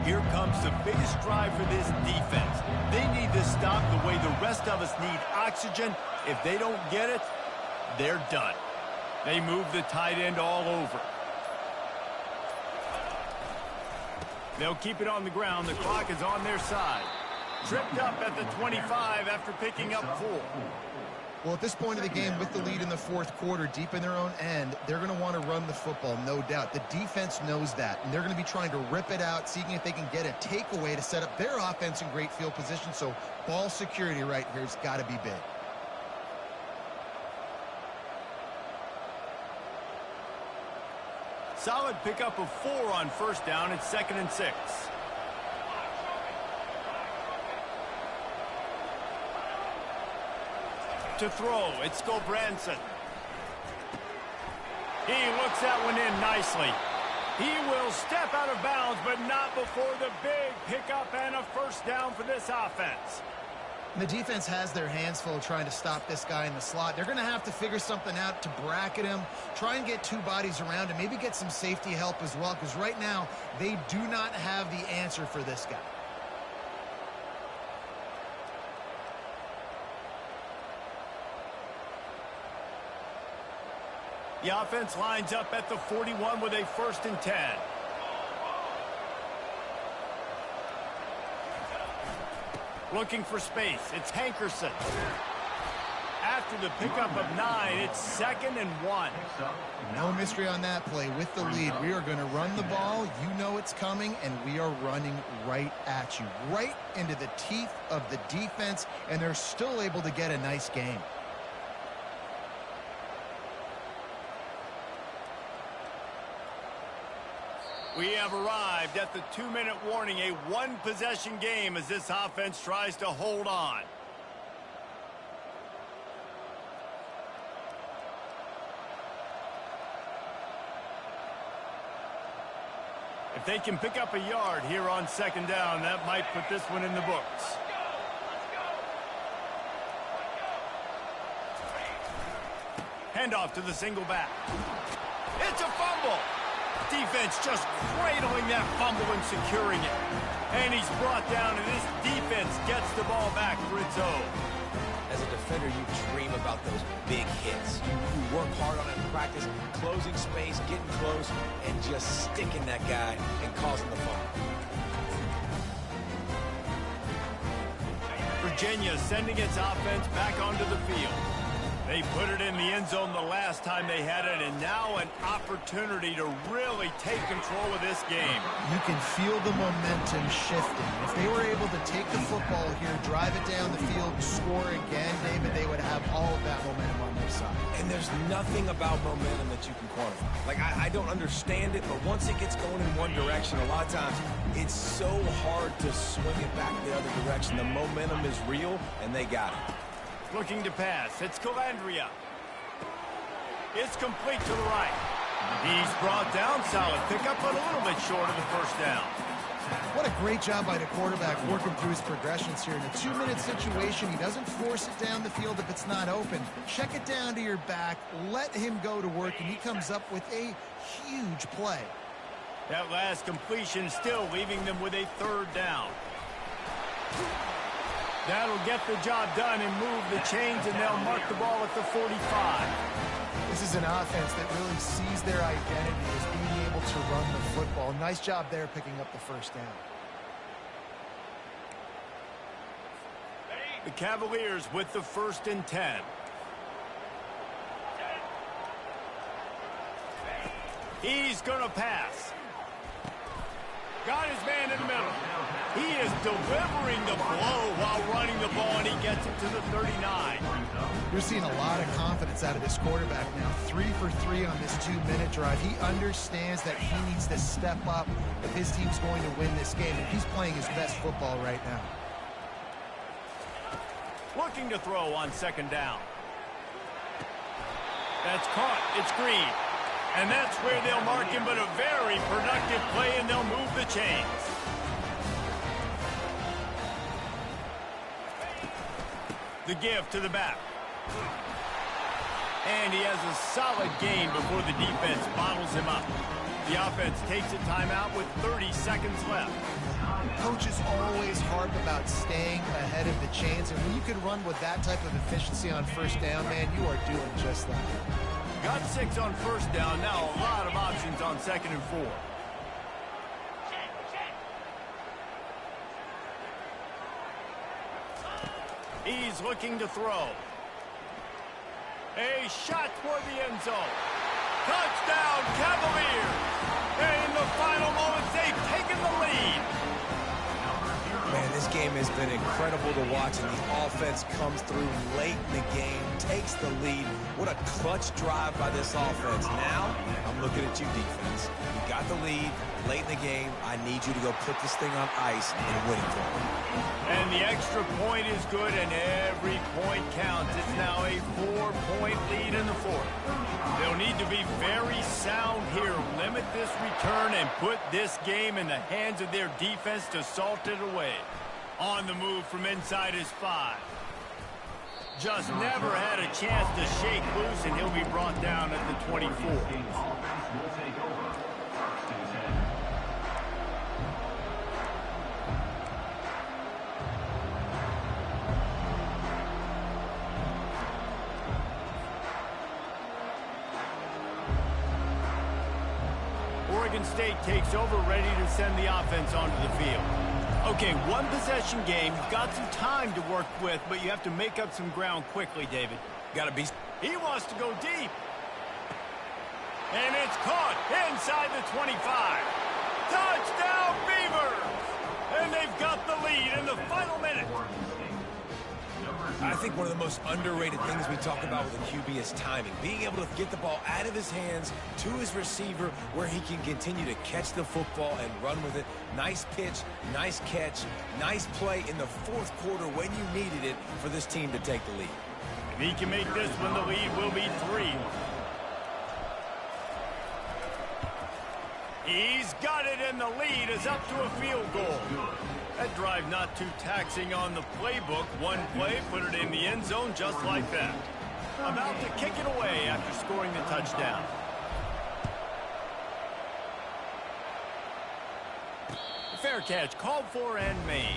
Here comes the biggest drive for this defense. They need to stop the way the rest of us need oxygen. If they don't get it, they're done. They move the tight end all over. They'll keep it on the ground. The clock is on their side. Tripped up at the 25 after picking up 4. Well, at this point of the game, with the lead in the 4th quarter, deep in their own end, they're going to want to run the football, no doubt. The defense knows that, and they're going to be trying to rip it out, seeing if they can get a takeaway to set up their offense in great field position. So ball security right here has got to be big. Solid pickup of 4 on 1st down. It's 2nd and 6. To throw, it's Gobranson. He looks that one in nicely. He will step out of bounds, but not before the big pickup and a 1st down for this offense. And the defense has their hands full trying to stop this guy in the slot. They're going to have to figure something out to bracket him, try and get 2 bodies around him, maybe get some safety help as well, because right now they do not have the answer for this guy. The offense lines up at the 41 with a 1st and 10. Looking for space. It's Hankerson. After the pickup of 9, it's 2nd and 1. No mystery on that play. With the lead, we are going to run the ball. You know it's coming, and we are running right at you, right into the teeth of the defense, and they're still able to get a nice game. We have arrived at the 2-minute warning, a 1-possession game as this offense tries to hold on. If they can pick up a yard here on 2nd down, that might put this one in the books. Handoff to the single back. It's a fumble. Defense just cradling that fumble and securing it. And he's brought down, and this defense gets the ball back for its own. As a defender, you dream about those big hits. You work hard on it in practice, closing space, getting close, and just sticking that guy and causing the fumble. Virginia sending its offense back onto the field. They put it in the end zone the last time they had it, and now an opportunity to really take control of this game. You can feel the momentum shifting. If they were able to take the football here, drive it down the field, score again, David, they would have all of that momentum on their side. And there's nothing about momentum that you can quantify. Like, I don't understand it, but once it gets going in one direction, a lot of times it's so hard to swing it back the other direction. The momentum is real, and they got it. Looking to pass. It's Calandria. It's complete to the right. He's brought down. Solid pickup, but a little bit short of the 1st down. What a great job by the quarterback working through his progressions here. In a 2-minute situation, he doesn't force it down the field if it's not open. Check it down to your back. Let him go to work, and he comes up with a huge play. That last completion still leaving them with a 3rd down. That'll get the job done and move the chains, and they'll mark the ball at the 45. This is an offense that really sees their identity as being able to run the football. Nice job there picking up the 1st down. The Cavaliers with the 1st and 10. He's going to pass. Got his man in the middle. He is delivering the blow while running the ball, and he gets it to the 39. We're seeing a lot of confidence out of this quarterback now. 3 for 3 on this 2-minute drive. He understands that he needs to step up if his team's going to win this game, and he's playing his best football right now. Looking to throw on 2nd down. That's caught. It's Green. And that's where they'll mark him, but a very productive play, and they'll move the chains. The give to the back. And he has a solid gain before the defense bottles him up. The offense takes a timeout with 30 seconds left. Coaches always harp about staying ahead of the chains, and when you can run with that type of efficiency on 1st down, man, you are doing just that. Got 6 on 1st down. Now a lot of options on 2nd and 4. He's looking to throw. A shot toward the end zone. Touchdown, Cavaliers! And in the final moments, they've taken the lead. Man, this game has been incredible to watch, and the offense comes through late in the game, takes the lead. What a clutch drive by this offense. Now, I'm looking at you, defense. You got the lead late in the game. I need you to go put this thing on ice and win it for me. And the extra point is good, and every point counts. It's now a 4-point lead in the 4th. They'll need to be very sound here, limit this return, and put this game in the hands of their defense to salt it away. On the move from inside his 5. Just never had a chance to shake loose, and he'll be brought down at the 24. Oregon State takes over, ready to send the offense onto the field. Okay, one possession game. You've got some time to work with, but you have to make up some ground quickly, David. Got to be. He wants to go deep. And it's caught inside the 25. Touchdown, Beavers! And they've got the lead in the final minute. I think one of the most underrated things we talk about with a QB is timing. Being able to get the ball out of his hands to his receiver where he can continue to catch the football and run with it. Nice pitch, nice catch, nice play in the fourth quarter when you needed it for this team to take the lead. If he can make this one, the lead will be 3. He's got it, and the lead is up to a field goal. That drive not too taxing on the playbook. One play, put it in the end zone just like that. About to kick it away after scoring the touchdown. Fair catch called for and made.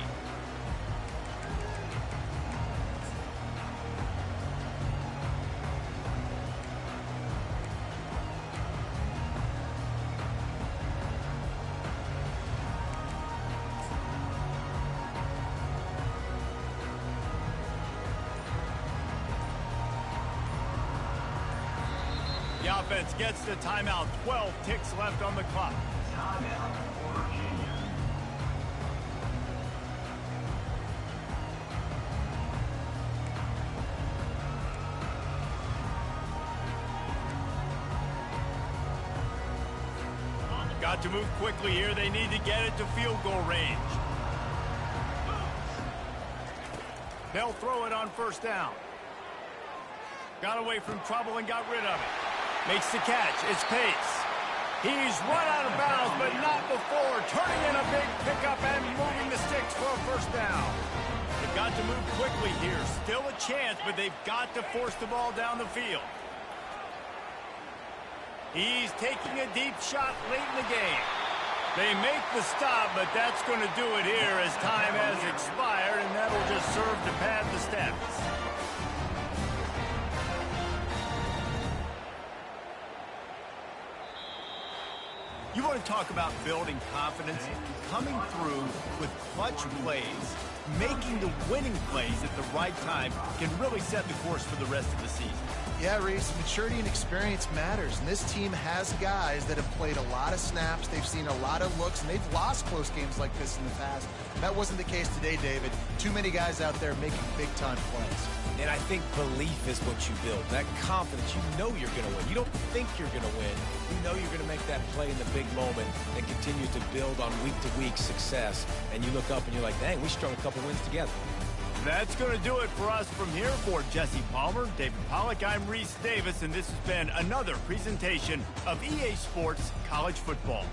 The offense gets the timeout. 12 ticks left on the clock. Timeout, Virginia. Got to move quickly here. They need to get it to field goal range. They'll throw it on first down. Got away from trouble and got rid of it. Makes the catch. It's Pace. He's run out of bounds, but not before. Turning in a big pickup and moving the sticks for a first down. They've got to move quickly here. Still a chance, but they've got to force the ball down the field. He's taking a deep shot late in the game. They make the stop, but that's going to do it here as time has expired, and that'll just serve to pad the stats. You want to talk about building confidence? Coming through with clutch plays, making the winning plays at the right time can really set the course for the rest of the season. Yeah, Reese, maturity and experience matters, and this team has guys that have played a lot of snaps, they've seen a lot of looks, and they've lost close games like this in the past. That wasn't the case today, David. Too many guys out there making big-time plays. And I think belief is what you build. That confidence, you know you're going to win. You don't think you're going to win. You know you're going to make that play in the big moment and continue to build on week-to-week success. And you look up and you're like, dang, we strung a couple wins together. That's going to do it for us from here. For Jesse Palmer, David Pollack, I'm Reese Davis, and this has been another presentation of EA Sports College Football.